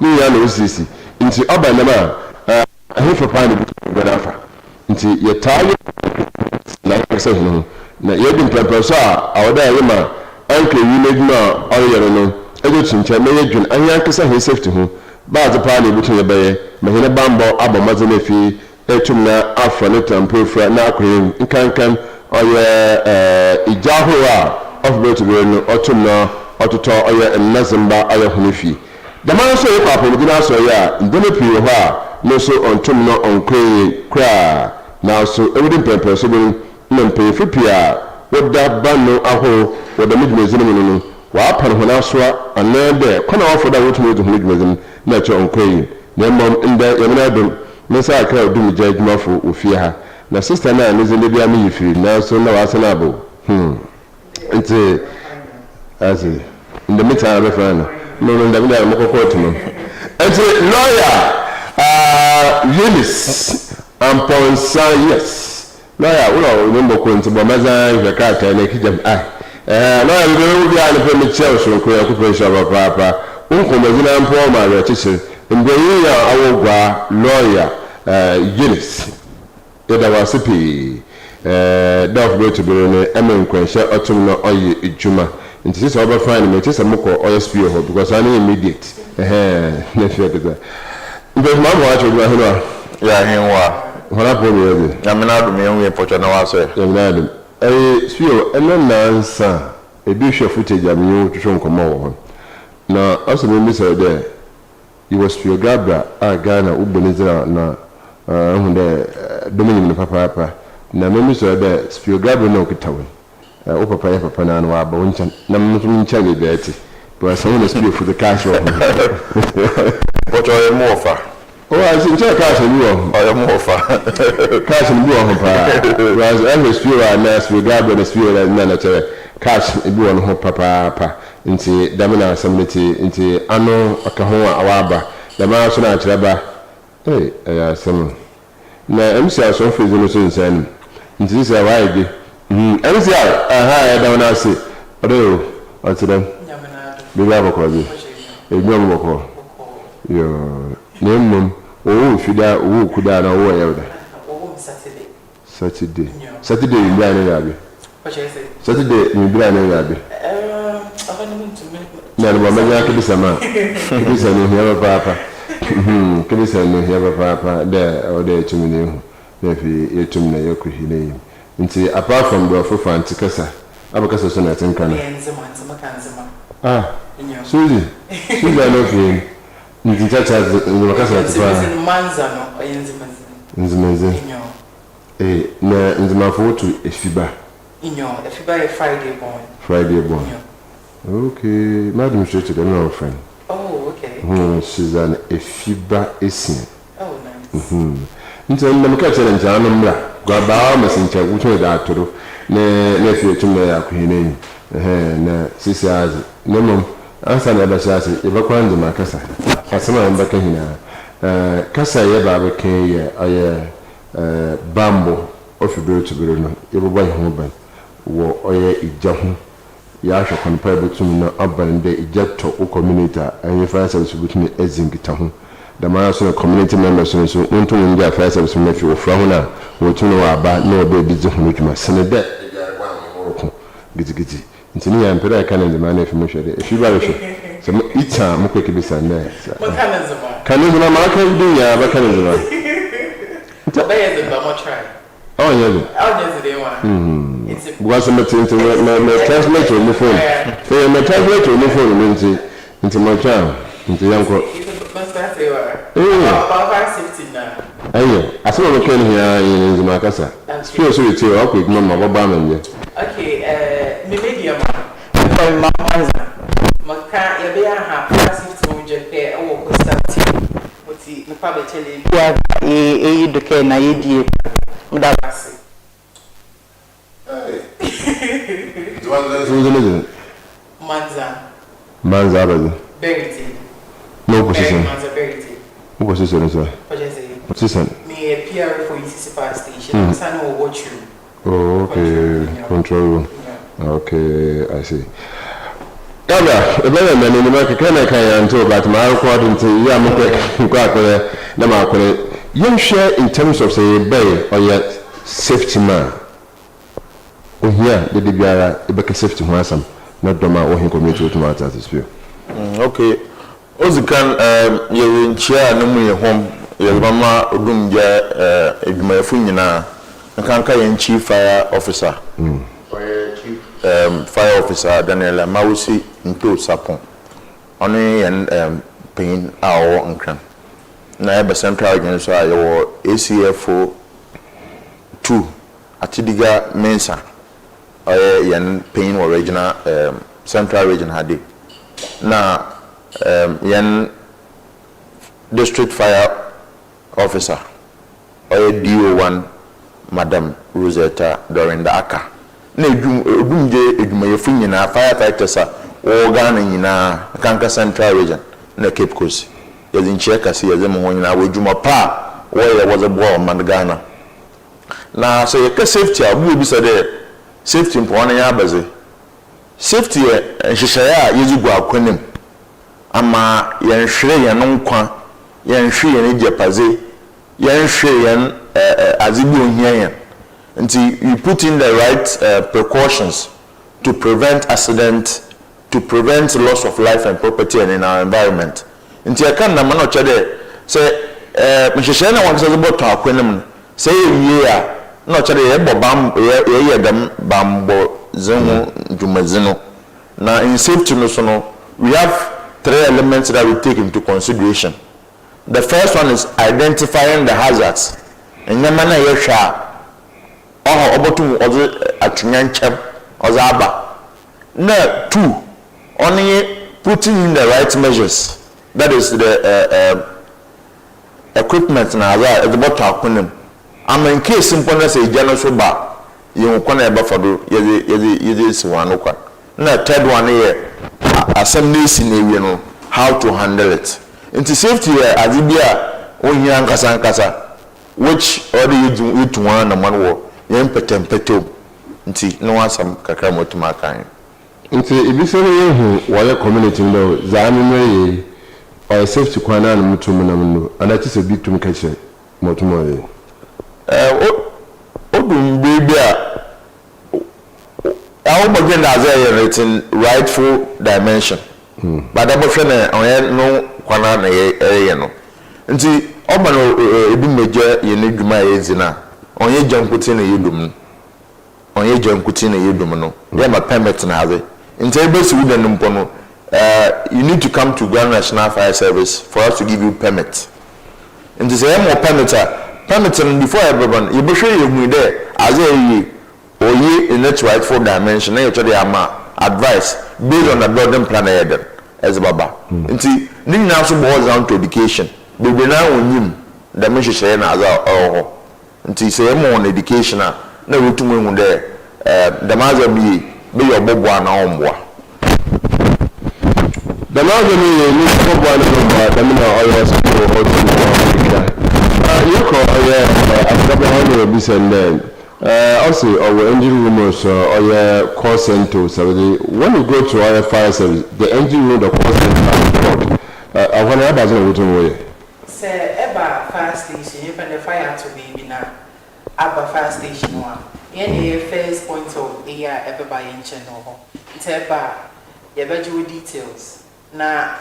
ni ya no sisi nti oba na ma ahefo pa ne bi na afa nti ye tayo na kasa no na ye di mpempe so a awoda ye ma anka yi na dwuma oyere no ejo chincha na ye dwun anya kasa he safety ho ba ze pa ne bi tun ye baye mahina bambo abomaze na fi etum na afa ne tampofra na akoyin nkankan oye ijaho a of beretu no otum na ototo oye nnazimba oye hunifi the man so yekwa po gina so ya ndene pii ho a no so ontum no onkwe kra na so ewudi pempe so bin na mpe fipia woda banu aho woda midmezin no wa pan ho na so anade kona wa foda wotum wodu midmezin na che onkwe na mom nda yemna dum me sa akra dum jajumafo ofie ha na sister na ne zinde bia me yifiri na so na wa sana abo nti asi in the meantime friend no ndabila mokoko no nti lawyer Eunice Amponsa yes lawyer wo no mboko nti bo maza vekata na kijam lawyer we bia ne pe me chel so ko ya ko pressure papa unko mazina mpo ma re chichir mbe yi ya awogwa lawyer Eunice da wasipi daf beretu ne emen kwenhye otum no oye ejuma nti sisi oba fine me tese moko oye SPIO ho because ani immediate na fie keda mbe ma wa cho gwa hino ya hinwa hora po me yebe ya me na do me enwe pocho na wa so ya me na do SPIO eno nansa ebi hwe footage am yu twetwe nkomo wo na aso me mi say there you was SPIO-GARBRAH a Ghana ubonizira na hunde dominion ne papa na me say there SPIO-GARBRAH no kitawe o papa ya papa na wa ba woncha na mtum ncha be beti but so no SPIO for the cash one pocho e mo ofa o as ncha cash ni wo o mo ofa cash ni wo ho pa was every SPIO na SPIO-GARBRAH na SPIO na na chere cash e bi wo ho papa nti damina assembly nti ano aka ho awaba dama so na chere ba ya sam na MC aso fezu no so nsan nti say why be MC ya da na say odo otidam bi ba ko bi enyom boko yo nemum o fida o kuda na o yewda Saturday ni bia na yabe Saturday ni bia na yabe na no mama ke bisama bisa no hiya papa ke bisa no hiya papa de o de tumine hu na fi yetum na yokuhine nti apart from the fofa antikasa abakasa so na tinkana Suzy no fi nti chacha ngakasa tipa MANZAH no nzimenze na nzima foto efiba efiba Friday born okay madam straight to the friend she's an efiba esin nice nti na meka chere nja anu mra gwa ba masincha wuto da atoro na fi etum na yakuhine na sisi azi nemom ansa na ba shase e ba kwa ndima kasa asema mbaka hina kasa ye ba ba ken ye aye bambo ofi beretu no ye bo ba ho ban wo oye ijahu ya hwe konpa betum na aban de ijato o community anyi fire service betum ezingita ho da ma so community members so unto ndia fire service me fi ofra ho na wo tunu wa ba na oba bi zi ho dwuma sene de giti ntini ya mpera ka na ndima na fi mo hwede efi ba hwe so ita mo kweke bisa na kanizuma ma ka bi ya ba kanizuma ba ya zimba mo try the one. Because I'm translate on the phone. So I'm translate on the phone into my child, into young girl. I saw a can here in Macassa. Still, so it's your quick number of Obama. Okay, medium. MANZAH. Maka, you be a happy to Japan or Constantine. What's the public telling you? You can I eat MANZAH. BERETE. No position. MANZAH BERETE. What position is that? Position. Me a PR for ECC station. I will watch you. Oh, okay. Control room. Okay, I see. Aba, ebe na ni ma keke na kan ya nto but ma record nti ya mo kwa akore na ma akore. You share in terms of say bay or your safety man. Oh here the biara ebe safety ho asam na doma wo hin community to matter this feel. Okay. Ozikan ye nchia na mu ye hom ye mama odumje edwumayefo nyina nkanka ye chief fire officer. Fire officer Daniel Mawusi Nto Sapon. Oni yen pain awo nkran. Na ebe central region so ayo ACFO 2 Atidiga Mensa. Yen pain or regional central region hadi. Na yen district fire officer DO1 Madam Rosetta Dorinda Aka. Na edumje edwumayefo nyina firefighters a Ghana nyina kanka central region na Cape Coast yazin cheka si yazem ho nyina wadwuma pa wo was a boy man Ghana na so yeka safety abu bi sade safety mpona ya baze safety nhyehyaya yezigu akwanem ama yenhwere yen nkwa yenhwe yen jepaze yenhwe yen azibi ohia yen. Until you put in the right precautions to prevent accident, to prevent loss of life and property and in our environment. Until I can't na chade say mhyehyɛ na wan sɛ bɔ to akwanem say ye no chade ye bɔ bam ye dam bambo zenu dwumazino. Now in safety no so no we have 3 elements that we take into consideration. The first one is identifying the hazards. Enyama na ye hwa obotum ozo atunyanchem ozo aba. Na 2 only putting in the right measures, that is the equipment na za the bottle akunem am in case simple na say jano so ba you kwana eba fado yeze siwano kwa. Na 3rd one here assembly scenario no how to handle it. Into safety azibia onyi ankasa which order you to one na manwo yen petempeto nti no asam kakra motuma kan nti ibisere yehu wale community no zaanu no ye or safety kwana na mutum na munno anachi se bitum kache motuma ye odum baby a begin as a written rightful dimension but abofre na onye no kwana na ye no nti obano ebi meje ye ne dwuma ye zina onye jankuti na yedum no they ma permit na ave nti ebesi wuda nimpo no you need to come to Ghana National Fire Service for us to give you permit. Nti say mo permit before everyone you be sure you mu there as a oye in its rightful dimension na you try ama advice based on the building plan head as baba. Nti ni nyina so boils down to education bebe na onyim da me hyehyɛ na as a nti say mo on education na wetumu hu there the maza be your bobo na omboa the maza me ni bobo na omboa da me na oyo so o you call after how be send also our injury room so call center so when you go to our fire service the injury room the call center I want to have a little say eba fire station you the fire to be na aba fire station one any first point of area everybody in channel it's eba you better details na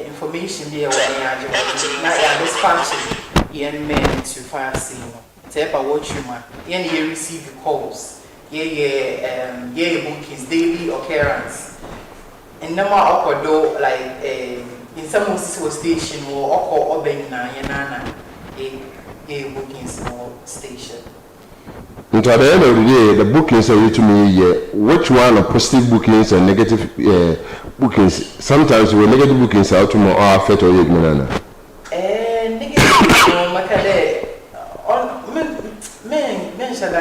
information be na ya dispatch yen men to fire scene it's eba what you man yen you receive calls bookings daily occurrence and number okodo like in some station or oko obena yenana bookings or station. Into at the end of the day, the bookings are to me, which one are positive bookings and negative bookings? Sometimes we negative bookings are to more affect or ignorant. Negative, Macade, on men shall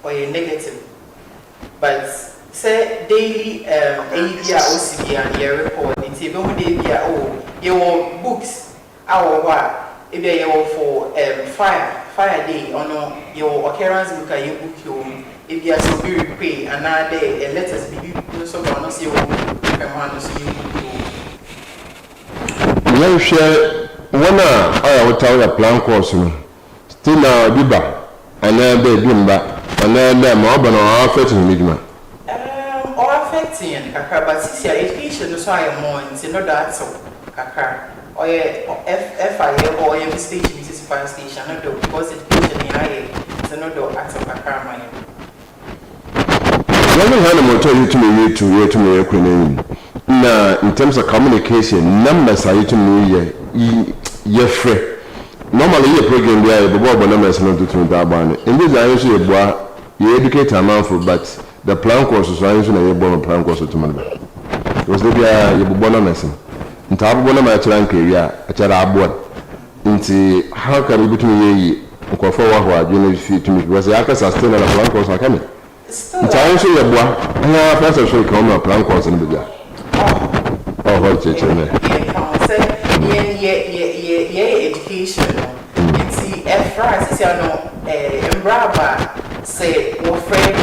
or negative, but say daily ABA OCB and your report, it's even with your books, our what. If you for fire day or no your occurrence book you book if you are so be repay another a letters be so not see what can see you share one I will tell you plan course still now biba and then they bimba and then them urban or affecting midma or affecting kakra but see education so I am more in no that so kakra or FIA or every station is fire station no do because education in high so no do at kakra man. When we had a motor you to me now in terms of communication numbers are you to me ye free normally your program there the board numbers not to that one in this I usually you educate a man for but the plan courses are usually a born plan course to me because they are you born numbers in taboo my rank area a child into how can you between ye for what you need to me because I can sustain a plan course are coming. It's also a boy. I have first of all come a plan course in the video. Oh, what you say? Education. It's a phrase. You know, Embraba say, "Your friend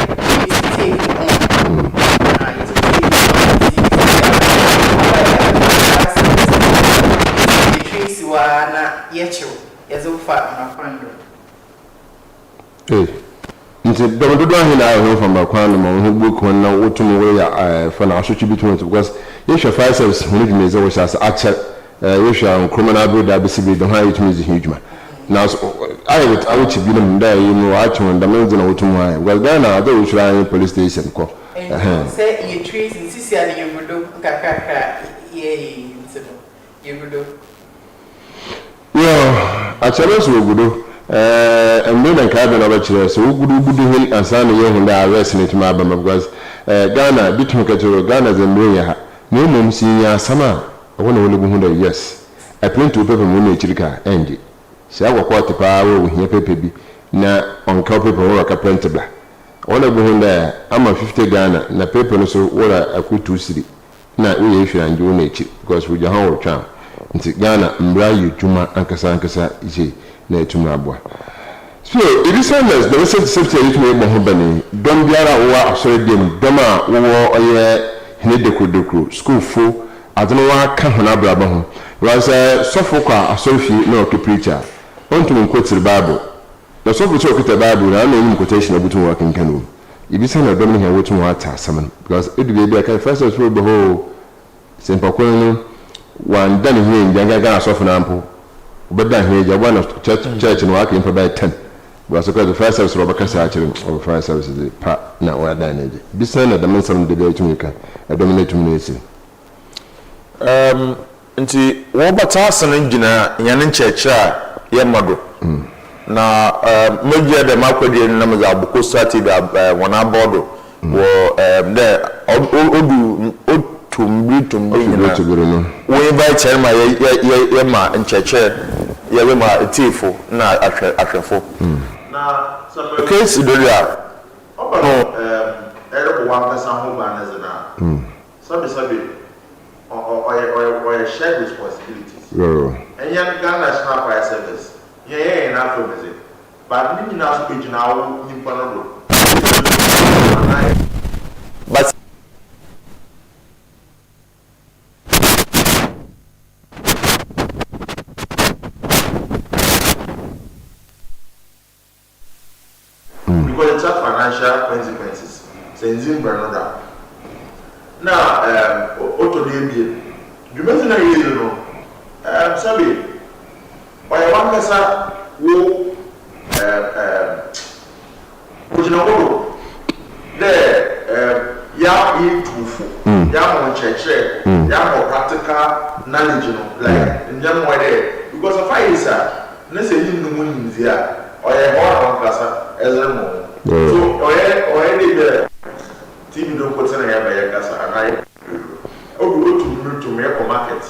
is taking on." Tracy wana yecho yazofa mafando. Nti do hina ayo from bakwan ma ho book on na wotum we ya for na asochi between because you should find service when you meze we shall accept you should criminal bill that be the high it means huge man now I would be them there you know I to the men na wotum high well then now they should police station ko say you trees in sisi ali you do kakaka ye you do yeah actually so gudo and then cabin of a so good him and son of young arrest it my because Ghana bit Ghana's and Maria no mum senior summer I want to live yes I plan to paper money chilika and she have a quarter power with here paper na on copy paper work a printable all of them there I'm a 50 Ghana na paper so what I could to see na we issue and do nature because we your whole town into Ghana Mbrayu Juma Ankasa ije na etumabwa so it is almost the recent safety you to be hobani don biara wo asore dem dom a wo oye hene dekudekru school fo adno wa ka hona braba ho was sofo kwa asore fi na o preacher on to quote the bible the sofo to quote the bible na na quotation abutu wa kenkanu ibisa na dom ne wotu wa ta asam because it be be ka first of all be ho simple kwenu wan dan here njanga ga sofo na ampo but then here you one of church and working for by 10 because the first service Robert actually or first service is the part now where then this time the men some debate to make a dominate to nti wo batasan ngina yan church a ye modo na meje de makwede na maza abuko start be wona bodo wo de tumbi nyina we by chairman ye ma ncheche ye we ma etifo na ahwefo na so case doria no erebo wan person ho ba na zena sabi or shared responsibilities and yan Ghana National Fire Service ye na afro music but ni na so page na wo ni pa no but because it's financial consequences. Senzin Branoda. Now, auto DB. You mentioned a year, you know. Sabi, by one person who, which no there, ya tufu, ya more church, ya more practical knowledge, you know, like in them way there. Because of fire, sir, let's say you know when there. Or a horror casa as a more. So, already the TV don't put in a casa and I go to make a market.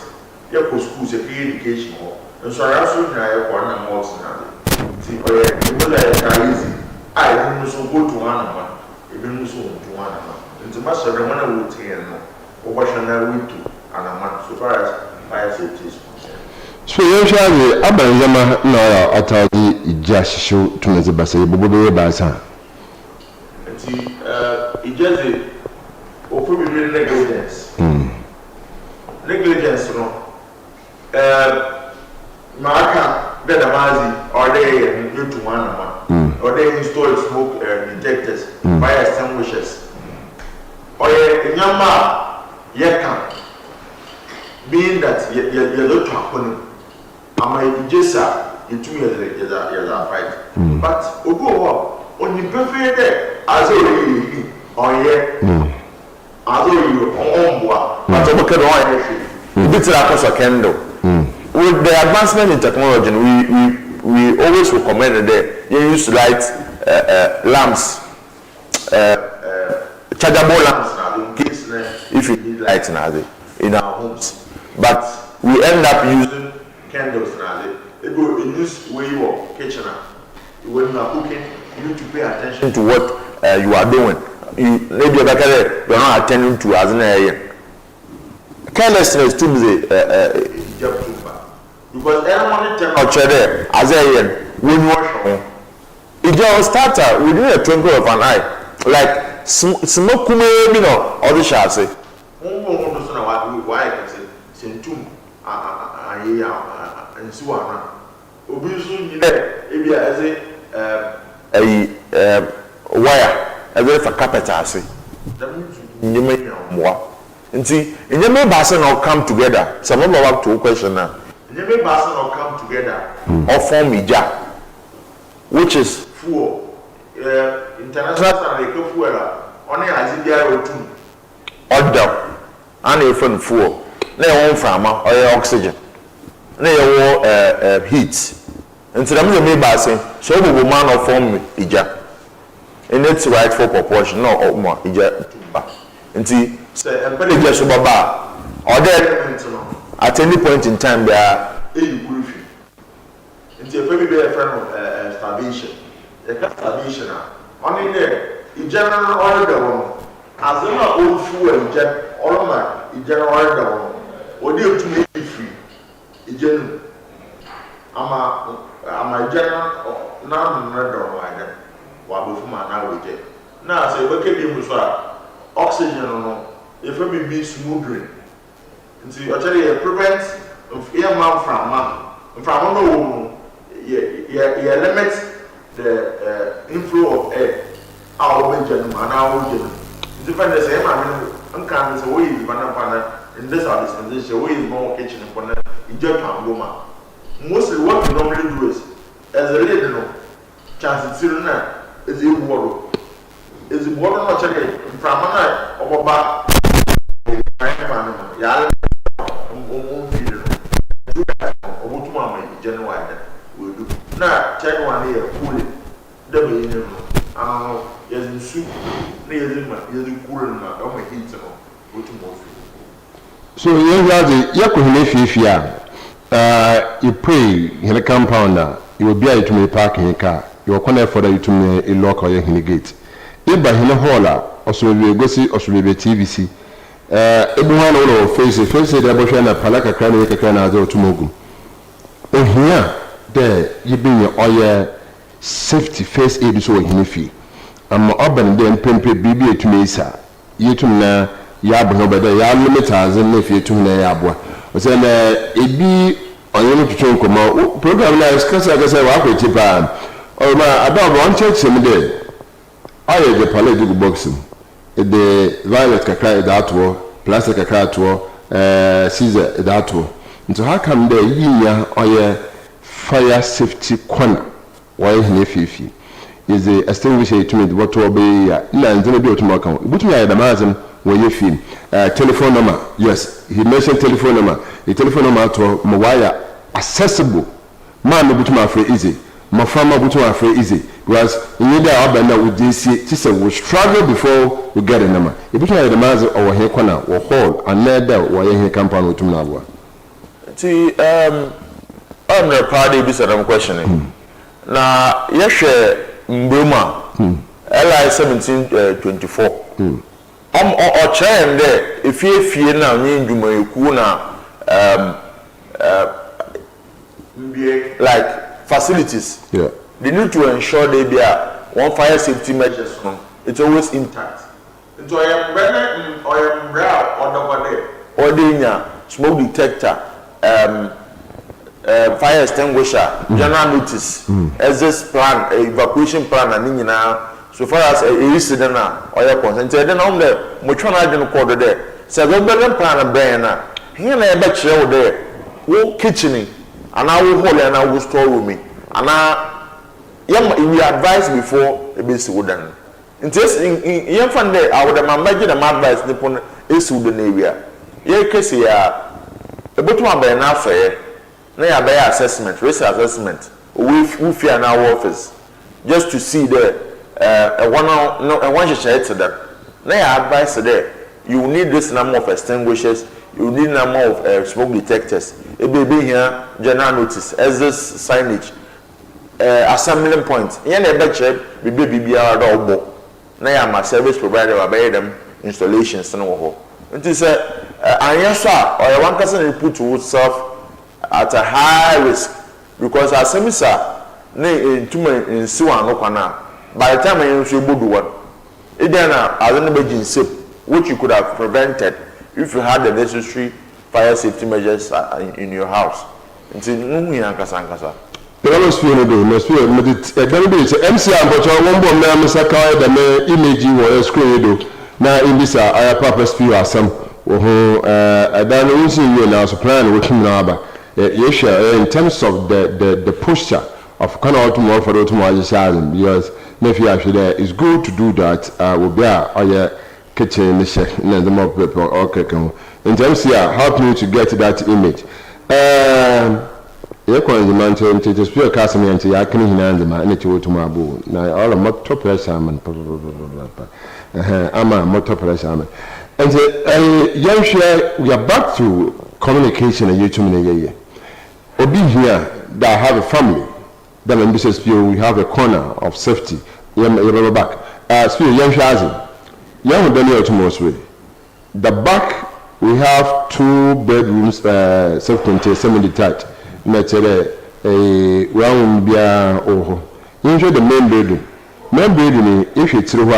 You go schools, a education, and so I also have one and more. See, easy. I didn't so go to one, even so to one. And the master of one would say, or what shall I read to? And a month so far as fire safety is concerned. so usually abanzama na atadi ija shisho tumeze basa bobo ba sa nti it just probably negligence. Negligence, you know. Marker, then a mazi, or they new to one, or they install smoke detectors, fire extinguishers. Or a young man, being that you're not happening, I might just in 2 years is a fight. But on the perfect as already on here, as already on board, but I'm going to bit of a candle. With the advancement in technology, we always recommend that you use light lamps, chargeable lamps now, in case if you need lights now in our homes. But we end up using candles now. In this way you are kitchen when you are cooking, you need to pay attention to what you are doing. Maybe you are not attending to as an area. Carelessness too because everyone turn there as a when you wash it just started within a twinkle of an eye, like smoke, you know, all the shots say. Why I can say sentum and so on. Obviously, if you as a wire, a very for carpet, I say. You may know. And see, in the main basin all come together. Some of them have two questions now. In the main basin all come together or form a jar, which is fuel. International standard fuel only as it or two. Order and a fun fuel. They won't from or oxygen. They will heat. And so the main basin, so we will man or form a jar. In its rightful proportion, no OMAR, a jar. And see, just or there at any point in time there are it's a very bad friend of starvation. The starvation only there in general order as in our old food and in general order or do to make it free in general I'm a general non-murder while before my now now say what can be oxygen no if we be smoothing nti actually it prevents air man from no limit the inflow of air our engine and our engine different the same I mean can say we in this dispensation we is more kitchen for na inject am goma mostly what we normally do is as a lady no chance it na is a water is the water not check from mana oboba ya January we do na check one here cool the way yes soup na yes cool na o ma heat no what more so you ko hene fifia you pray in the compound you will be able to me park in car you connect for you to me a lock or your gate Iba hina hola osubebe gosi osubebe TVC ebu hana ulo face de abohwe na palaka kran ye kakra na azo otumogu ohia de yibinye oye safety first aid so ohine fi amma oban de mpempe bibi etumisa yetum na ya abo beda ya limitaze na fi etum na ya abo o se na ebi onye tutu nkoma program na skasa wa kwetipa o ma adabo on church me de I the palette do boxing. The violet kakra that war, plastic kakra to Caesar that war. And so how come there yinya or fire safety corner? Why fifi is the extinguisher to me what will be land in a bit to mark on. But me I the mazem where you feel telephone number. Yes, he mentioned telephone number. The telephone number to Mawaya accessible. Man no butuma free easy. My farmer butuma free easy. Because in the urban with this, we struggle before we get a number. If you try the master or here corner or hall and let that or here compound with Tunawa. See, I'm the party beside I'm questioning. Now, yes, Mbuma, LI 1724. Or chain there, if you now need to make like facilities. Yeah. They need to ensure they be one fire safety measures it's always intact. Into I am brand or I am brown or the or the smoke detector, fire extinguisher, general notice, as this plan, evacuation plan, and so far as a incident or your consent, then on the Mutuana didn't call the day. So the better plan a banner. Here I bet you there, walk kitchening, and I will hold and I will store with me. And we advise before a bit wooden. In this young fun day, I would imagine a advice upon a Sudan area. Ye case here, a bottom of an affair, nay, a bear assessment, risk assessment, with fear in our office, just to see the one share to them. Nay, I advise there, you need this number of extinguishers, you need number of smoke detectors. It may be here, general notice, as this signage, assembling point. Yen a betcher, we be BBR. Now I'm a service provider, I buy them installations and all. It is I answer or one person put to itself at a high risk because as some sir, nay, too many in Suan Okana. By the time I use your do one, it then I don't know which you could have prevented if you had the necessary fire safety measures in your house. Until Nungiankasa. The atmosphere do must be MC but one bomb now Mr. Kawai the image or screen do now in this I purpose for some I don't see you now so plan with him now yes in terms of the posture of kind of tomorrow for tomorrow because maybe actually it's good to do that will be our kitchen in the check and the more people okay in terms help me to get that image you can demand to speak customer and I can hear them and it will to my boo. Now, all a motor pressure, I'm a motor pressure. And young share, we are back to communication and YouTube. Or be here that have a family, then in this SPO, we have a corner of safety. You're back. SPO, young share, young Daniel tomorrow's way. The back, we have 2 bedrooms, self-contained, semi-detached. Naturally, a round beer or usually the main building. Main building, if it's through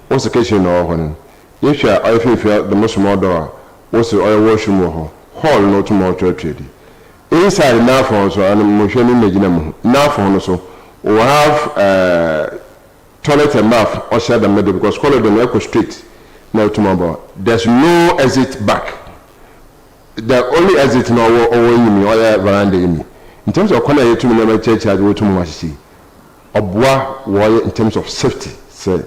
what's the occasion or one? If you are, if you feel the most modern, what's the oil washroom or hall, not more trade. Inside now for us, and motion imagine now for us, we have toilet and bath outside the middle because call it the Echo Street now tomorrow. There's no exit back. The only exit now or veranda in terms of corner to me church I go to Mashi. Obwa in terms of safety, say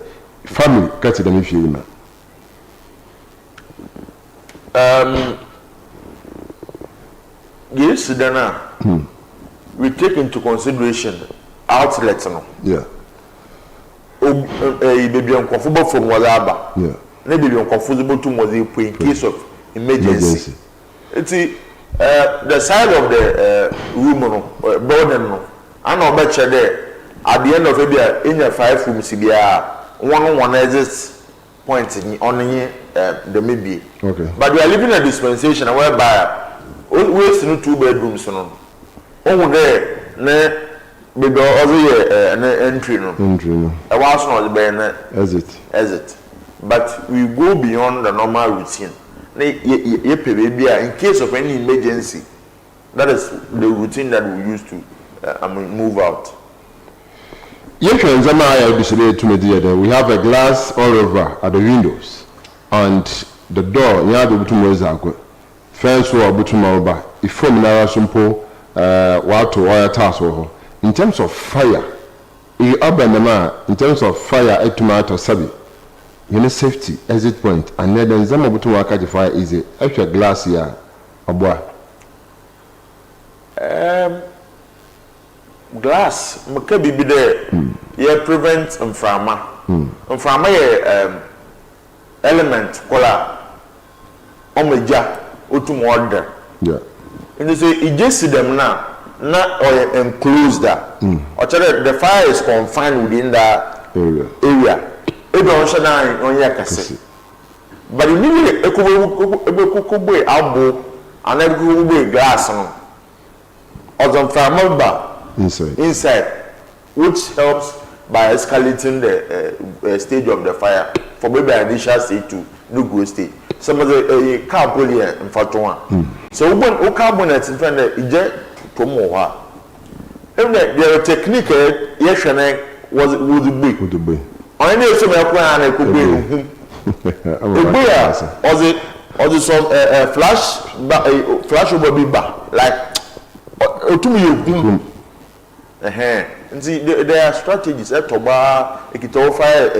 family cut them if you yes, then we take into consideration outlets no. Yeah. Baby uncomfortable from Wazaba. Yeah. Maybe uncomfortable to Mozi in case of emergency. It's the side of the room, building, I know better there. At the end of it, in your 5 rooms, one exit point on the maybe. Okay. But we are living a dispensation whereby we see 2 bedrooms. Over there, we go over an entry. I was not the exit. But we go beyond the normal routine. In case of any emergency, that is the routine that we use to move out. We have a glass all over at the windows and the door near the bottom fence or bottom over. If from simple in terms of fire, in terms of fire, a tomato sabi. You know safety exit point and then some of to catch fire is a extra glass here abwa glass maka bibi there yeah prevent mframa element kola omeja otum order yeah and they say it just see them now not or enclosed that or the fire is confined within that area. Don't shut down on your cassette. But immediately, a cool elbow and a good glass on or some inside, which helps by escalating the stage of the fire for maybe an initial stage to no go stage. Some of the car poly in Fatuma. So when carbonate in front of the promo. If the technique, yes, would be. I know some plan I could be. Or the some flash over be back like to me. And see, there are strategies at Toba, a fire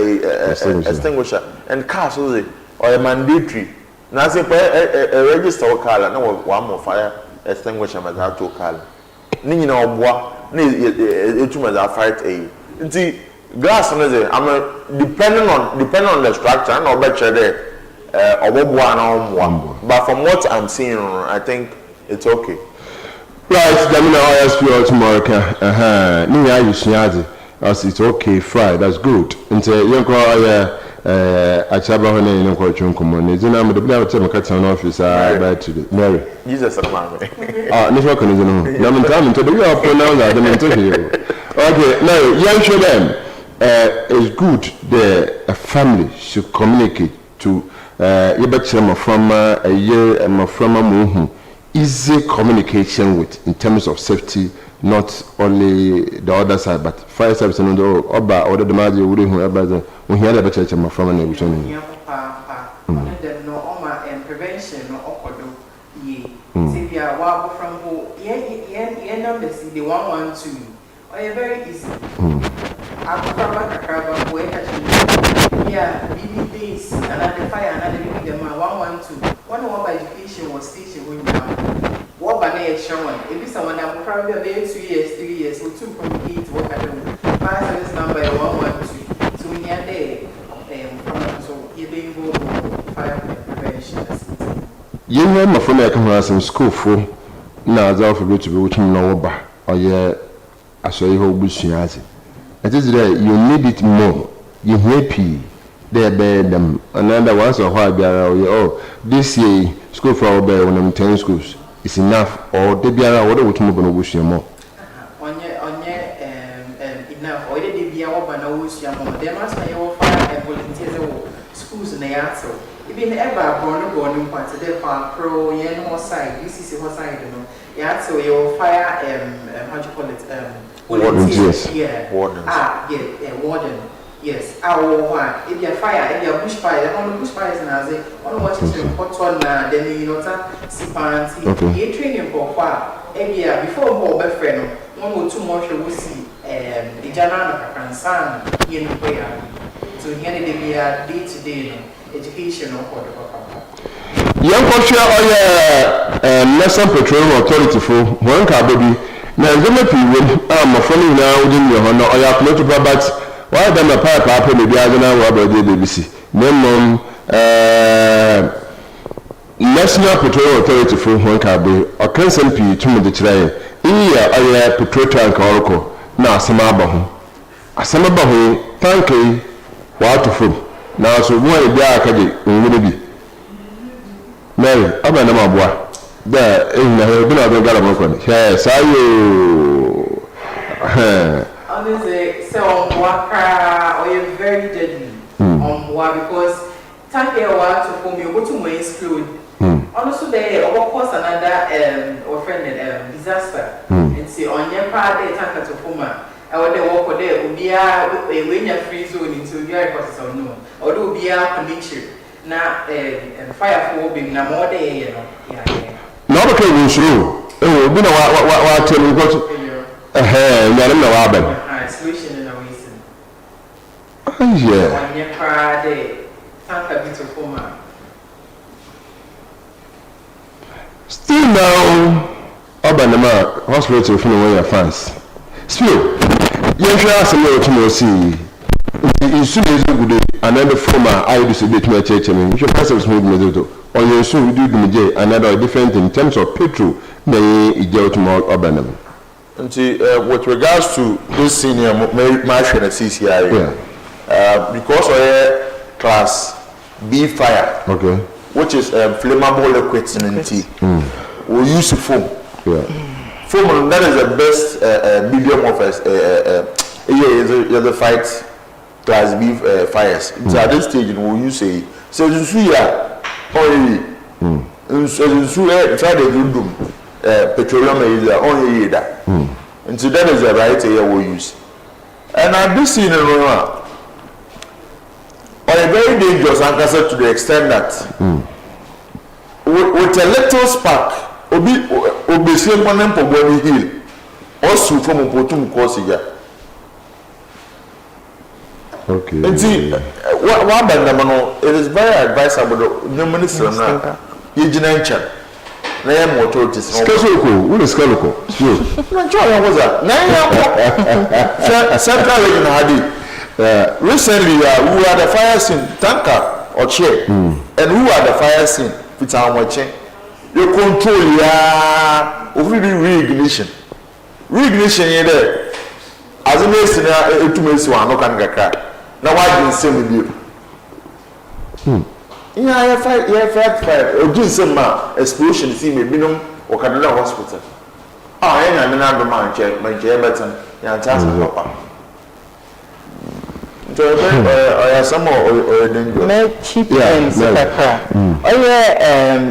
extinguisher, and castles or a mandatory. Now, say a register or color, no one more fire extinguisher, but I to color. Nina or bois, it too much fight a. See, glass on it, I'm depending on the structure, and I'll bet you there. Or one. But from what I'm seeing, I think it's okay. Right, Damina SPO tomorrow. It's okay, fine, that's good. And say, you call Achaba Hone, you call Chunkum. It's not the Black Cat office. I buy to Mary. Jesus, I'm Never can you know. Naman to the way I pronounce that. Okay, now, young children, it's good a family should communicate to you bet from a year and from a movement. Easy communication with in terms of safety, not only the other side, but fire service and the other the magic when he had a church and from an them no OMAR and prevention no okodo ye. See we are walk from who ye number see the 112. Oh, you're very easy. Yeah, BB days, another fire, another BB them 112. One of education was station when now. What by name showing? If it's someone that will probably be 2 years, 3 years, or 2.8, what I do. Fire service number 112. So when you're there, so you're being go fire prevention. You know, my friend, I come from school for now. I'll forget to be with him now, or yeah, I saw you whole bush. It is there, you need it more. You happy. They bear them another once or while. Oh, this year school for our bear when I'm 10 schools is enough, or they be around what would move on wish you more. On your enough, or they be our banner wish you more. There must be your fire and volunteers schools in the answer. Even ever born in parts of the farm pro yen or side, this is your side, you know. Yeah, so your fire, how do you call it? Volunteers, yeah. Wardens. Warden. Yes, our one. If you fire, if you bushfire, on the bushfires now, say, on what is hot one, then you know, see parents, you training for far. Before more friend, 1 or 2 more we see the general concern in prayer. So here they be a day-to-day education or Young culture or National Petroleum Authority for one car baby. Now, the people I'm a friend now within your honor or your political but why them a pipe up maybe I don't know what BBC. Minimum National Petroleum Authority for one car baby or cancel P to me the tray. Here petrol tank or now some abahu. A summer bahu, thank you. What food now so why be a kadi will be. Mary, I'm a boy. There in the Bina Galamon. Yes, I you. Honestly, so waka or you're very deadly because take a while to form you go to my school. Also, they of course another or friend disaster. And see on your part they take to form. I would walk there, be when you're free zone into your process or no, or do be a condition. Now, fire for being no more day, you know. No, okay, we should. Oh, we know what tell me what. I don't know about solution in a reason. Yeah. On your car, they tank a bit of former. Still now, Obanama hospital from where your fans. Still, you try some more to see. As soon as you good, another former I used to be to my church, and you should pass us with or you soon do the another different in terms of petrol, they go to more Obanama. And see, with regards to this senior marshal at CCI, because of class B fire, okay, which is flammable liquids in tea, we use foam. Yeah. Foam, that is the best medium of yeah, the fight class B fires. So at this stage, we use say so here, try to do petroleum is only that. And so that is the right here we use. And I've been seeing a room. Or a very dangerous answer to the extent that with a little spark, obi same one for body hill, also from a potom course here. Okay. And see, what it is very advisable. No minister now, you generation. I am what it is. Skeletal. What is skeletal? No, John was that. Now, Central Region Hadi. Recently, who had the fire scene tanker or chair, and who had the fire scene with our watching. You control over the reignition. Reignition, you there. As a mason, to miss one, no can get crack. Now, why didn't say with you? Yeah, I have fire. Or do some explosion, see me, minimum, or Canada Hospital. Oh, I am another man, my chair, better, and papa. Some or cheap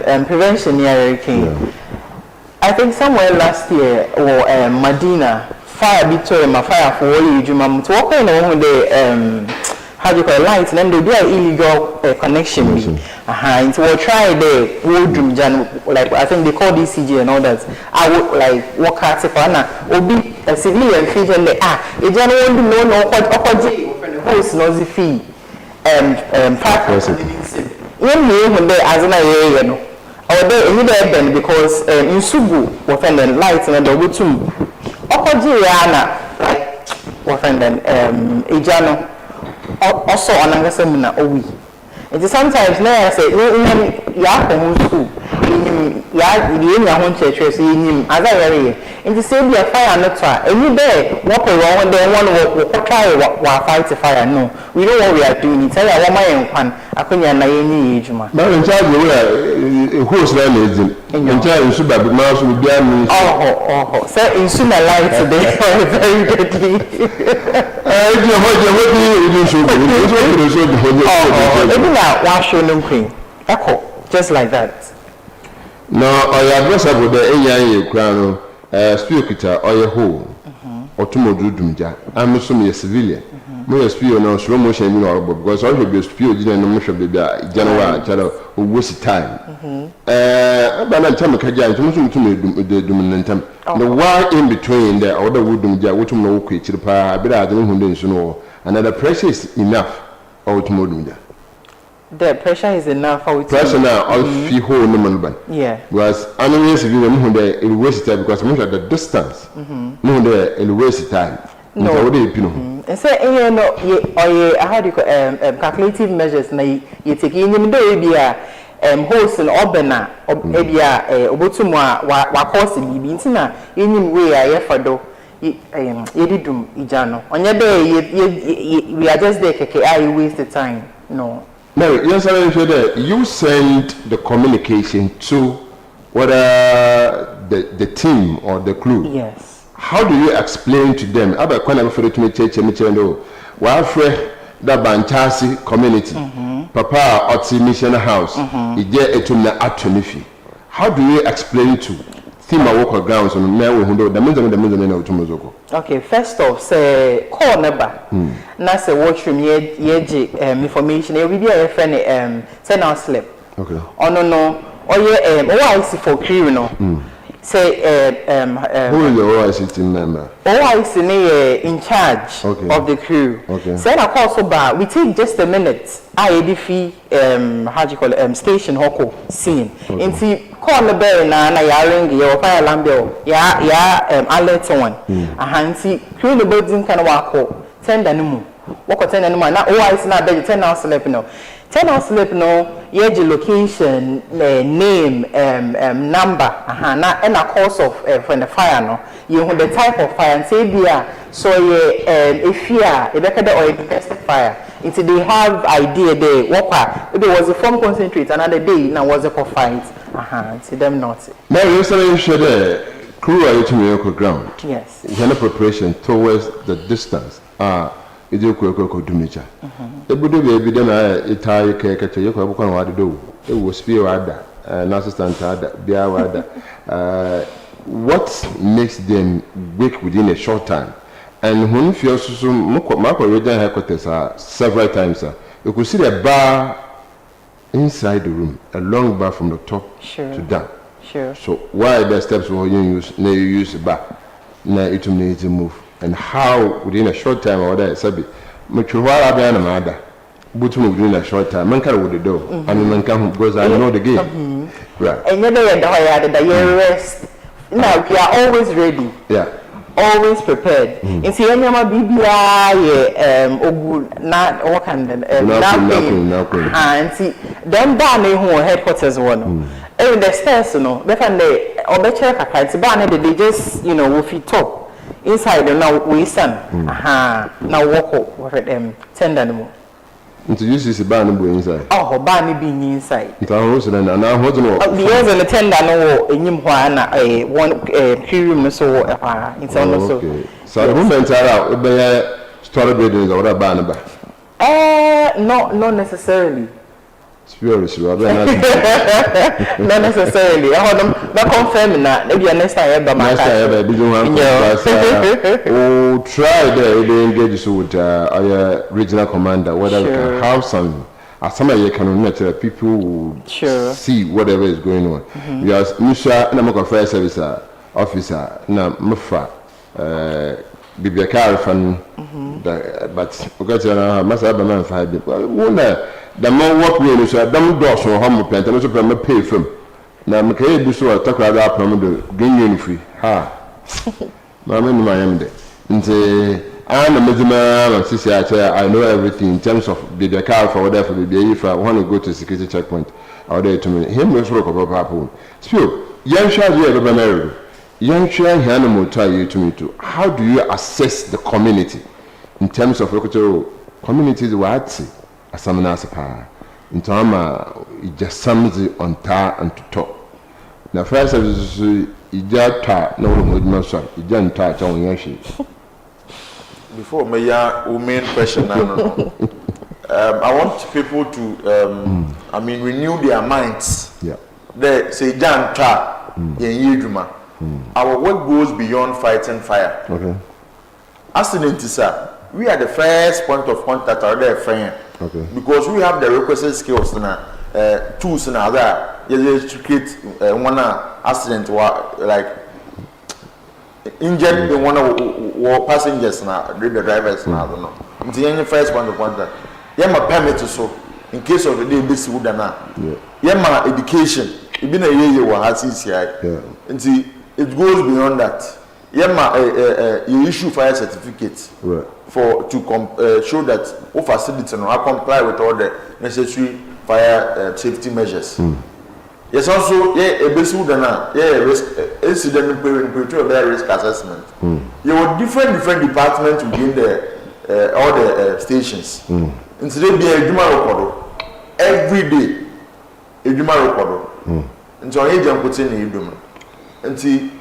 and prevention near I think somewhere last year or Medina fire between my fire for you to walk in on the how do you call lights and then they do an illegal connection. And so we'll try the wardroom like I think they call DCG and all that. I would like walk out for Anna or be a civilian feature and they it just won't know what host knows the fee and 5%. When they as an area, no, or they any because in Subu, what and then lights and the Wutum. Opajana, like what and then Ejano, also on a seminar, oh, it is sometimes now I say, Yaku school, ya home church, as I area. In the same year, fire not try. And you there, walk around there, one will try while fight the fire. No, we don't know what we are doing. Tell you, my own pan, I couldn't any age, man. But in charge of who's landed in charge of the mouse will be me. Oh, sir, in sooner light today, very goodly. Maybe now, wash your new queen. Echo, just like that. No, I address about the AI crown, SPIO or your hole, or tomorrow Dumja. I'm assuming a civilian. No SPIO no slow motion, because all of your SPIO didn't know should be general channel who waste time. But I'm telling you, the dominant time. The war in between the other wood Dumja, which no creature, but I don't know, another pressure is enough, or tomorrow. The pressure is enough for pressure now all fee whole no yeah was anyway civilian who the it waste time because most of the distance no the it waste time no and say no or how do you calculative measures na you take in the area host in obena ebia obotumu wa course bibi ntina enyim we aye fado yedidum ijano onye dey we are just there keke I waste the time no. No, yes, I sure that you send the communication to whether the team or the crew. Yes. How do you explain to them? About when I'm referring to me, church, well, the Banchasi community, Papa Otsi Mission House, how do you explain to team walk grounds on the okay, first off, say call number. Na say watch room information. You will be a friend 10 hours sleep. Okay. Oh no. Oh yeah, OIC for crew no. Say who is the OIC team member? OIC in charge of the crew. Okay. Say na call so bad. We take just a minute. IADF how do you call it station hoko scene. Into call the bell na ya ring your fire alarm bell. Ya alert one. Nti crew the building kind of walk. 10 animal. Walk 10 animal. Na OIC na be 10 hours sleep no. 10 hours sleep no. Ye location, name, number. Na and a cause of when the fire no. You know the type of fire and say there. So if you are a better or a tested fire. Until they have idea they walk it was a form concentrate another day now was a fight. See them not. Now you say you should crew are to me ground. Yes. When a preparation towards the distance. Is you could do mecha. The Buddha baby then I tie cake to you what to do. It was SPIO-GARBRAH, assistant Biawada. What makes them weak within a short time? And when you feel so Marco regional headquarters several times, you could see the bar inside the room, a long bar from the top to down. Sure. So why the steps will you use? Now you use the bar. Now it needs to move. And how within a short time or that sabi much while I be an amada but within a short time man can with the door and man can because I know the game. Right. And you know that you rest. Now we are always ready. Yeah. Always prepared. And see any of BBI not all kind nothing. And see them down who headquarters one. And the stairs no definitely or better they just will fit top. Inside now we stand. Now walk over them tender no. Introduce this ban inside. Oh, ban being inside. It was and now what no. The others and the tender no in him one room so it's also. So the movement are out by story buildings or a ban. Not necessarily. Spirits, not necessarily. I want them not confirming that. Maybe next time ever. Next time ever, try they engage with our regional commander. Whether we can have some you can natural people will see whatever is going on. We are Musha Namaka Fire Service officer. Na Mufa Bibiakar fan. But because Master Abaman 5. The more work we do, so dumb doors from home plant and also pay film. Now, Mackay Busso attack our promoter, green free. Ha! Mamma, my am there. And say, I'm a middleman and sister. I know everything in terms of the car for whatever be if I want to go to security checkpoint. Out there to me, him was work about Papu. Still, young child, you ever married. Young child, animal tell you to me too. How do you assess the community in terms of local communities? What? Asamana sapa ntama ija samzi onta antuto na first service ija ta na wo mo so ija nta cha won yashi before my main question now I want people to I mean renew their minds. Yeah, they say ija nta yen yeduma. Our work goes beyond fighting fire. Okay. Accident is we are the first point of contact or their friend. Okay. Because we have the requisite skills now, tools and other. Yes, to create one accident like injured the one of passengers now, the drivers now. I don't know. It's the first point of contact. Yeah, my permit so in case of the day this would now. Yeah, my education. It been a year or has CCI. Yeah. And see, it goes beyond that. Yeah, you issue fire certificates. Right. To show that all facilities and I comply with all the necessary fire safety measures. Yes, also a basic risk incident risk assessment. You have different departments within the all the stations. Instead be a record every day. A record. And so I don't put in a and see,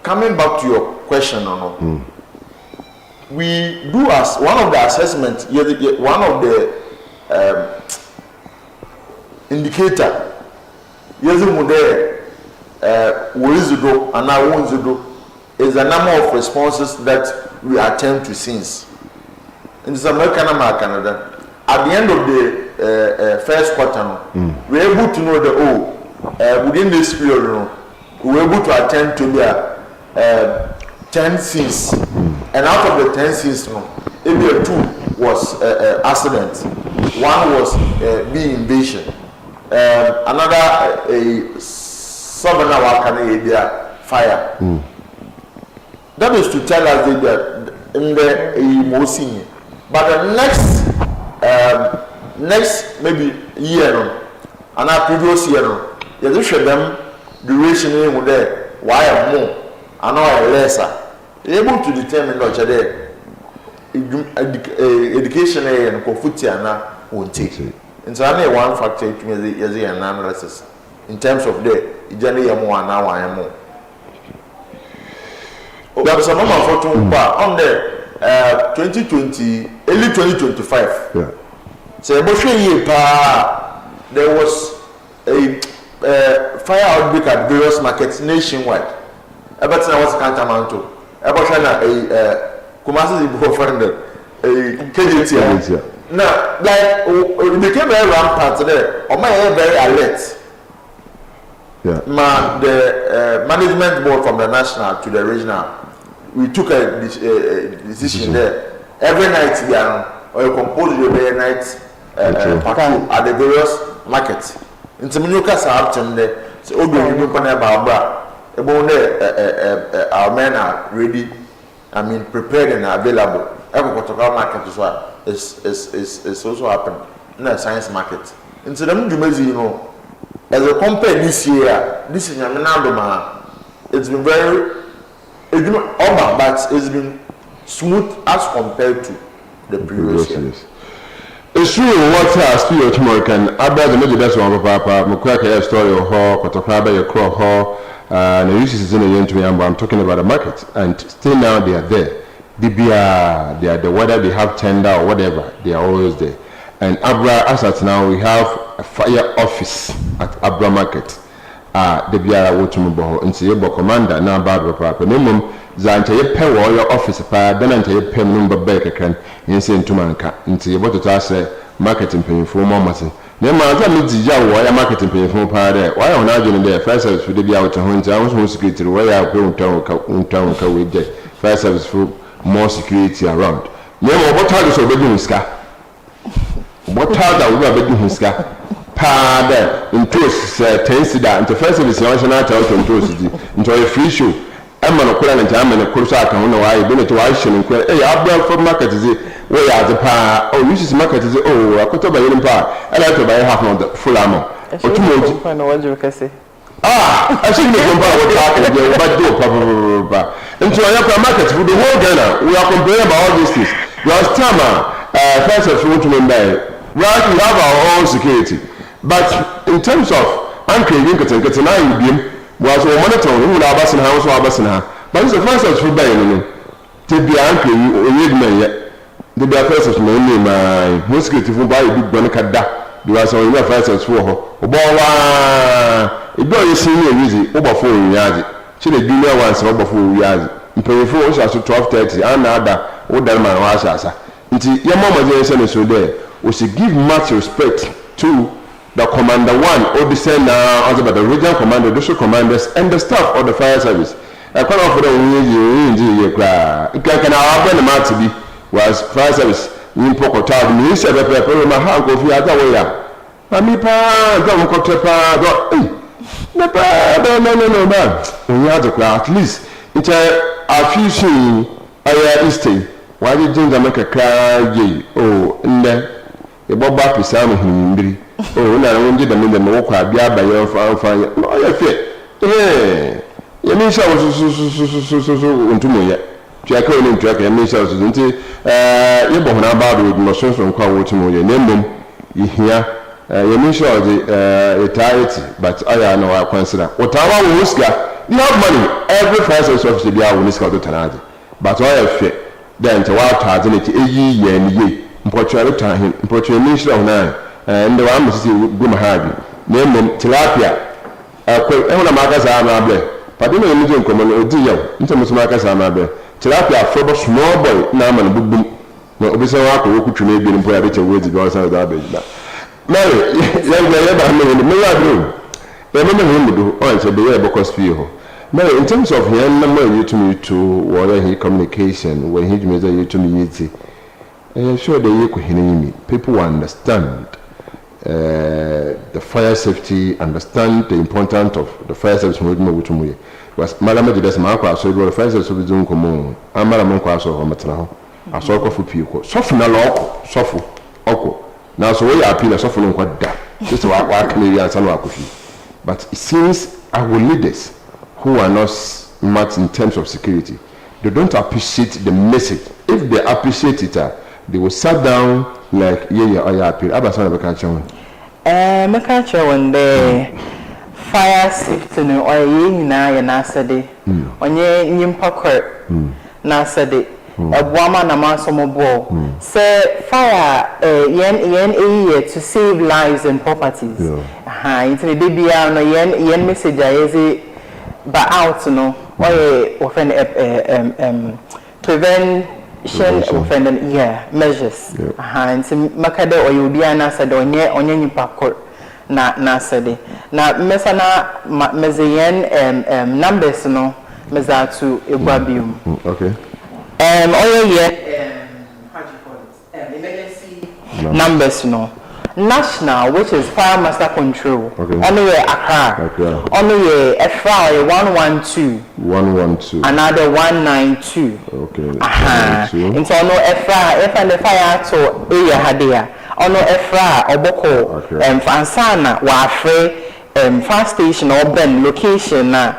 coming back to your question or no. We do as one of the assessments, one of the indicator. Yes, is the number of responses that we attempt to scenes. In the American Canada, at the end of the first quarter, we're able to know that within this period, we're able to attend to their 10 scenes. And out of the 10 scenes, maybe 2 was accident, 1 was being invasion, another a 7-hour area fire. That is to tell us that in the most senior. But the next maybe year, and our previous year, you just show them duration in there, why more, and why lesser. Able to determine what they education and confutiana won't take. And so only one factor to me is the analysis in terms of the journey more now I am more. there was a normal photo on the 2020 early 2025 yeah so there was a fire outbreak at various markets nationwide. Everton was Cantamanto. Everton Kumasi before friend a KJT. Now, like it became very rampant there. On my very alert. yeah The management board from the national to the regional, we took a decision there. Every night we are or compose your day night patrol at the various markets. In some new case, I have to say, so we do not have our men are ready. I mean, prepared and available. Every protocol market as well is also happening in the science market. In some you as a company this year, this is it's been very, but it's been smooth as compared to the previous year. It's true what SPIO can about the major that's one papa Mukwaka story or ho Kotokaba your crow ho and the uses in the entry I'm talking about the market and still now they are there. They are the whether they have tender or whatever, they are always there. And Abra as at now we have a fire office at Abra Market. The Biara Wotumbo and Sebo commander now Barbara Papa minimum Zanta pay your office then until you pay number baker can insane to manka until you want to say marketing paying for more money. Then my why marketing paying for there. Why on arguing there? First service for the Biara to hunt. I was security where I go town with the first service for more security around. Name what targets are begging ska. What target we are begging ska. Pa there in toast 10 sida into first service national out in toast into a free show. I'm on a call and time and a course I can know why I've been to Asian and hey, I'll for market is it where are the pa oh this is market is it oh I could buy in pa I like to buy half of the full amount or 2 months. I think the compare what happened but do papa into a market for the whole Ghana we are comparing about all these things. Last time first of all to remember right we have our own security but in terms of anchoring getting now was a monitor who would have us in house or us in her. But it's the first of food buying to be angry, you read yet. The be first of my most critical buy a big bonica. You are so in the first of for her. Obawa, it boy is senior easy over 4 years. She did dinner once over 4 years. In 24 hours to 12:30, and other old man was as until your mama is so there. We should give much respect to the commander one, or the sender, the regional commander, the district commanders, and the staff of the fire service. I can't offer them can our man to be was fire service. In Pocotard, me said that I my hand go for the other way. Amipa, don't go to no, man. We have to at least it's a few soon. I estate. Why did you make a cry? Oh, and then the Bob back is Sam. Oh, now I won't get them in the walk. I'll be by your fire. No, you're fit. Yeah, you mean so into me yet. Jack only track and me so into you born about with motion from Quawo to my name them. You hear, you mean sure the entirety, but I know I consider what I want whisker. You have money, every first office to be our whisker to Tanadi. But I have fit. Then to wild cards in it, a year and ye, importunate time, importunation of 9. And the one must see Gumahadi. Name tilapia. Everyone markers are not but you know, you come on deal. Into Marcus Amabe. Tilapia for a small boy, Naman Boom. No, Obisawaka, who could maybe in prayer with because of that baby. Mary, young lady, in the mirror. Remember him do answer the way because feel. Mary, in terms of him, number you to me to whether he communication, when he measure you to me, I'm sure they could hear me. People understand. The fire safety, understand the importance of the fire service movement with me. Was Madame Judas Marco, so the fire service will do come I'm Madame Quasso or Matano. I saw coffee people. Soften a lock, soften, oko. Now, so we are appeal a softening what that. Just what can and some coffee. But it seems our leaders who are not much in terms of security, they don't appreciate the message. If they appreciate it, they will sit down like I appeal. Abasana Bakacha. Makacha one day fire safety no or ye na ya nasade onye nyimpa kor na sade ebuama na mansomobo say fire yen to save lives and properties intini de bia no yen message ayezi ba out no oye offend prevention offend measures intini makade oye obi ana sade onye nyimpa kor na sade na mesana mezeyen numbers no mezatu egwabium okay how do you call it? Emergency numbers, no. National, which is fire master control. Okay. Only Accra. Only FRA 112. 112. Another 192. Okay. And so no FRA, if and the fire to area hadia. Ono FRA Oboko. Fansana Wafre fire station or Ben location na.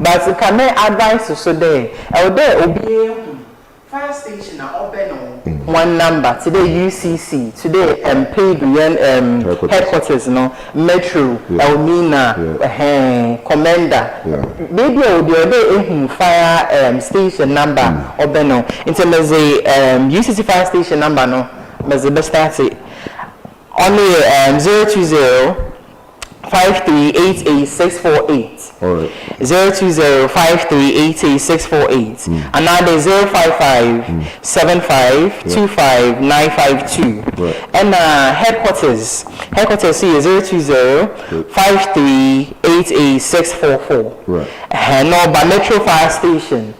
But can I advise you so there? I would obey fire station open one number today UCC today paid headquarters no Metro Elmina Commander maybe I would fire station number open into UCC fire station number no meze best start only 020 5388648. All right. 020-5388648. Another 055-7525-952. Right. And headquarters is 020-5388644. Right. And no, by Metro Fire Station.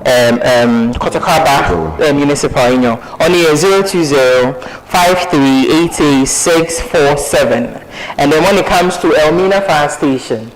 Kotakaba Municipal Union only 020-5388647. And then when it comes to Elmina Fire Station,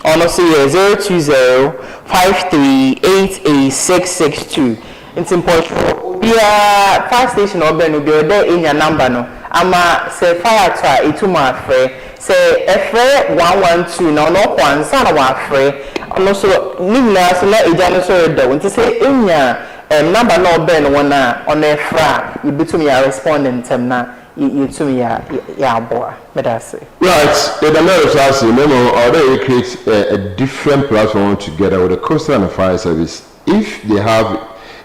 honestly 020-5388662. It's important. Be a fire station or Ben will be there in your number no. Ama say fire try ituma free. Say FRA 112 no one sana wa free. Also nina so na ejano so do. Want to say inya number no Ben wana on FRA you betumi ya respondent na you to me ya boy. Medase. Right. The Americans say they create a different platform together with the coastal and fire service. If they have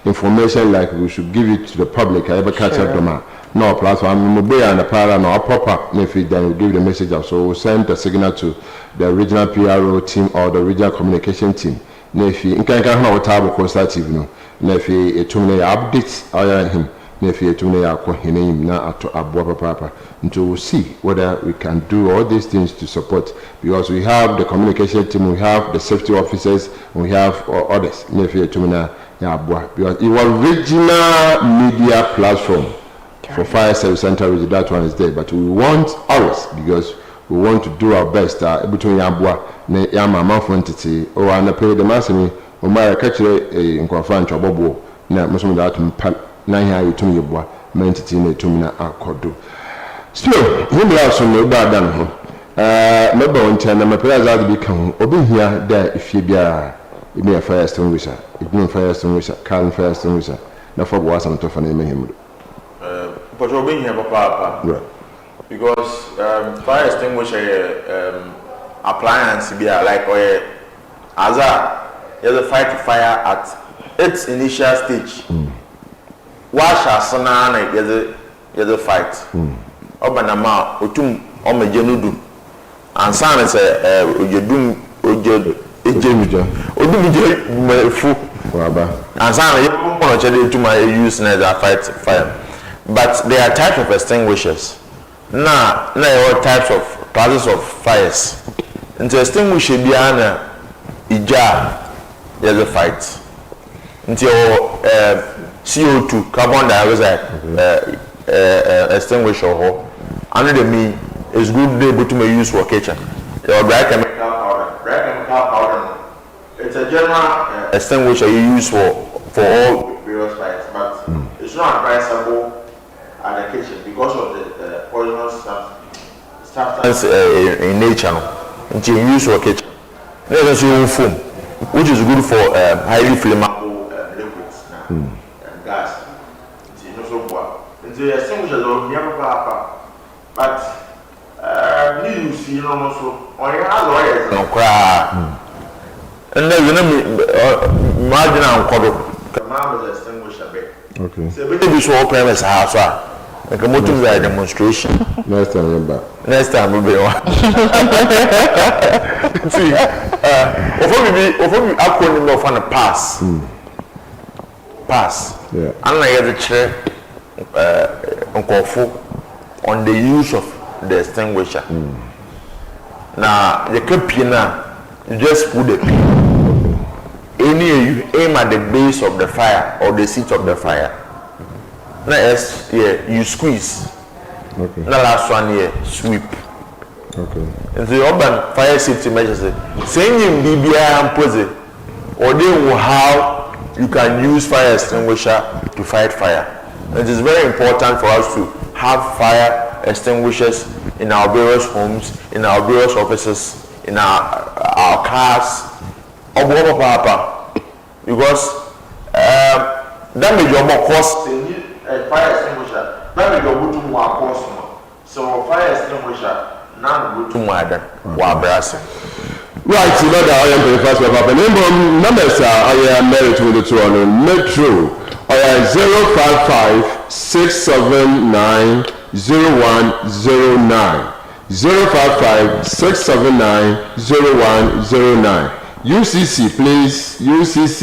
information like we should give it to the public, I ever catch up them. No platform, mobile and the para no pop-up. If it then we give the message out, so we'll send a signal to the regional PRO team or the regional communication team. Nefi, in can have a table coastal TV no. Nefi, a 2 minute updates I him. Nefi, a 2 minute him now to Abwa Papa. Until we see whether we can do all these things to support, because we have the communication team, we have the safety officers, we have others. Nefi, a 2 minute because it was regional media platform for fire service center region. That one is there, but we want ours because we want to do our best between Yabwa ne Yama entity or an pay the massimi OMAR catch in confront Bobo na Muslim that na here to me boy entity ne to me na akodo still we also no bad than ho maybe on channel my players are be kan obi here there if you be a fire extinguisher fire extinguisher car fire extinguisher na for boy some to for na him but obi here papa right because fire extinguisher appliance be like as a fight fire at its initial stage wash asana na the fight obanama otum omejenudu ansana say ojedum ejenuja odumije mefu baba ansana you chede tuma use na that fight fire. But there are types of extinguishers. Now all types of classes of fires. And to extinguish biana ija there's a fight. Until CO2 carbon dioxide extinguisher under the me is good they to use for kitchen. Your dry chemical powder. It's a general extinguisher you use for all various fires, but it's not advisable at the kitchen because of the poisonous substance in nature. Until you use for kitchen. There's also foam, which is good for highly flammable liquids and gas. The extinguishers are never but news, also, or and then margin and quarter. Come out with extinguisher. Okay. So we show premise house. Like a motive demonstration. Next time, next time we'll be on. See, over me, acronym of a pass. Pass. Yeah. And I get the chair on the use of the extinguisher. Now, the capina, you just put the pin. Any you aim at the base of the fire or the seat of the fire. Next, you squeeze. Okay. The last one here, sweep. Okay. And the urban fire safety measures saying in BBI and pose or they will how you can use fire extinguisher to fight fire. It is very important for us to have fire extinguishers in our various homes, in our various offices, in our cars, because that may be more cost. Fire extinguisher. That may be more cost. So fire extinguisher. Now go to more than brass. Right, so that I am the first one. The numbers are I am married to the two on Metro. I am 055-679-0109. 055-679-0109. UCC, please. UCC.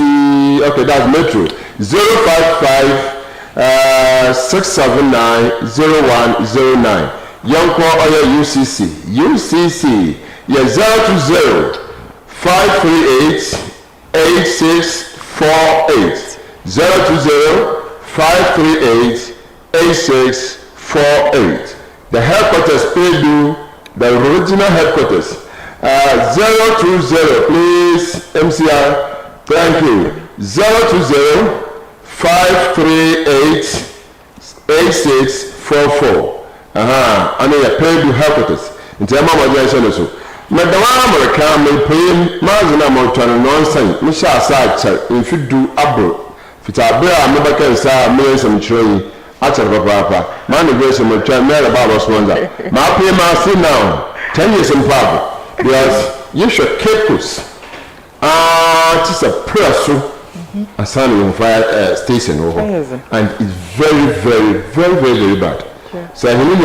Okay, that's Metro. 055-679-0109. Young call or UCC. UCC. Yeah, 020-538-8648. 020-538-8648. The headquarters pay do the original headquarters. 020, please, MCR. Thank you. 020-538-8644. And then pay do headquarters. In terms of so. Madam America may pay Mazina Montana nonsense. Misha Sacha, if you do abro. Fitabra, Mabaka, Sa, Millions and Tree, Acha Papa, Manivation will try Mary Baba Swanza. My pay my now, 10 years in Papa. Because you should keep us. It's a press. A son fire station over. And it's very, very, very, very, very bad. So I need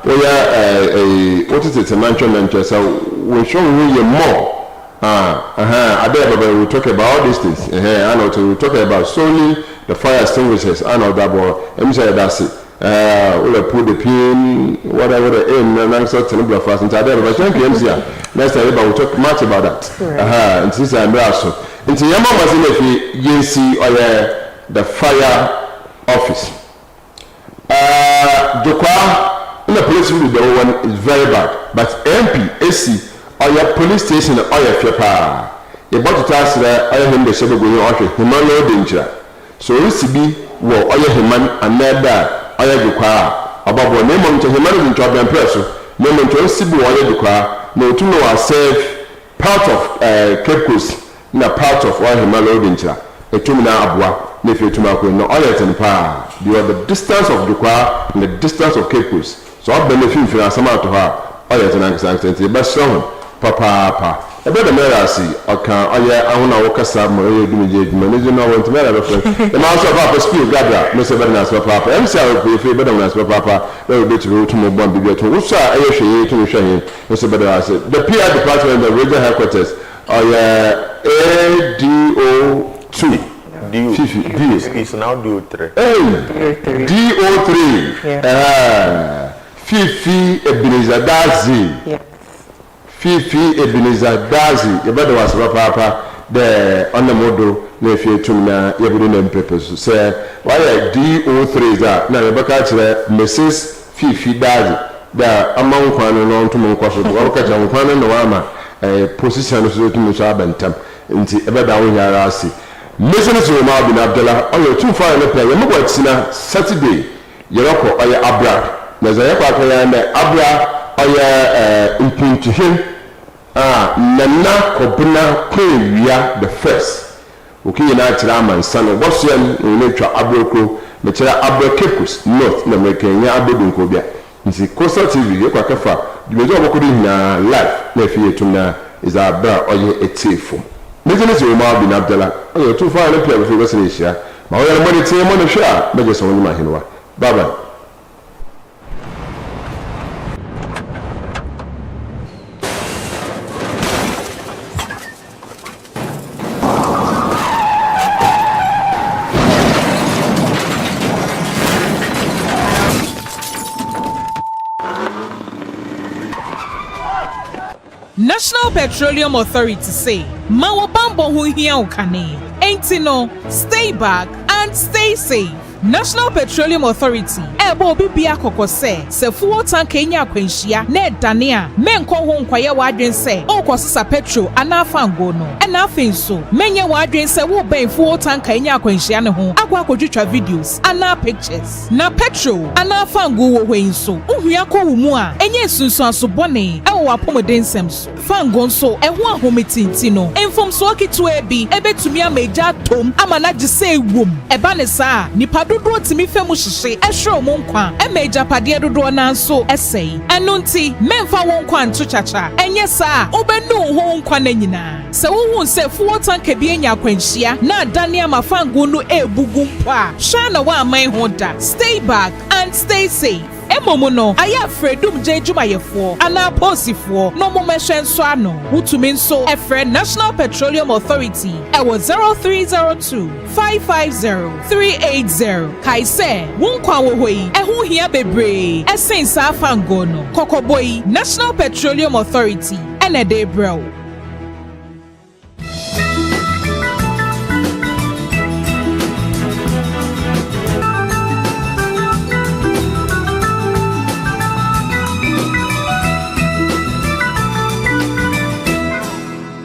you, what is it? A mantra. So we show you more. I bet we talk about all these things. I know we talk about solely the fire extinguishers. I know that boy. I'm saying that's it. We'll put the pin, whatever the aim, and I'm sort of fast. And I bet thank you, MCA. Next time we'll talk much about that. And since I'm also into Yama was in the see or the fire office. Jokwa. The police will be the one is very bad, but MP, AC, or your police station, or your FIPA, you bought to ask that I am the Shadow going on, human no danger. So, UCB will oil human and never oil the car above one name to human in trouble and pressure. No one to UCB oil the car, no to know ourselves part of Cape Coast, not part of oil human no danger. A 2 minute abwa, if you to make no oil and power. You are the distance of the car and the distance of Cape Coast. So I benefit from some out to her. Oh, yes, an accident, but strong. Papa. A better matter, see. Okay, I want to walk a sum or you do managing no one to matter. The master of Papa SPIO-GARBRAH, Mr. Bernard's Papa. I'm sorry if you better than Papa. They will be to go to my bomb bigger to which I show to show him. Mr. Bernard said the PR department, the regional headquarters, ADO2. It's now DO3. DO3. Fifi Ebenezadazi. Fifi Ebenezadazi. You better was Papa there on the model. If you to me, you wouldn't name papers. Say, why DO3 is that? Now, you back at Mrs. Fifi Dazi. There among one and on to Monquasso. Walk at one and Wama. A position of the Musabantam. Into a better way, I see. Listen to Omar bin Abdullah. Oh, you're too far in the play. You know what's Saturday. You're up or Abra. There's a Abra or imping to him. Nana Kobuna Kuya the first. Okay, you know, Raman, son of Boston, you know, Abroko, Metera Abra Kepus, North American, Abdun Kobia. It's a Costa TV, you can you may not in life, nephew to na is a bra or a thief. business Omar bin Abdullah oh too far no play with us in Asia ma o yare money tie money share be je so woni ma hinwa baba National Petroleum Authority say, Mawa Bambo hu hiya ukane. Ain't no, stay back and stay safe. National Petroleum Authority ebo bibia kokose se fuel tank enya kwenhia na edane menko ho nkwaye wadwen se okosisa petrol anafa ngo no ena afenso menye wadwen se wo ben fuel tank enya kwenhia ne ho akwa akodwetwa videos ana pictures na petrol anafa ngo wo hwenso uhua ko wumu a enye sunsun asobone ewo apomeden semso fango nso eho ahometinti no enfomso akitu ebi ebetumi ameja tom amana gise ewom eba ne saa nipa dodo timi femu hihye ehwe mo nkwa emeja pade dodo na nso esei eno nti memfa wo nkwa nto chacha enye saa obenu ho nkwa na nyina se wo se fuo tanka bi enya kwanhia na dane amafango no ebugu mpa hwa na wa aman ho da stay back and stay safe emomo no aya fredum je jumayefo ana posifo no momehwe nso ano wutumi nso efre National Petroleum Authority ewo 0302 550 380 kaise wonkwa wo hoi ehu hia bebre esensa afango no kokoboy National Petroleum Authority ene de bro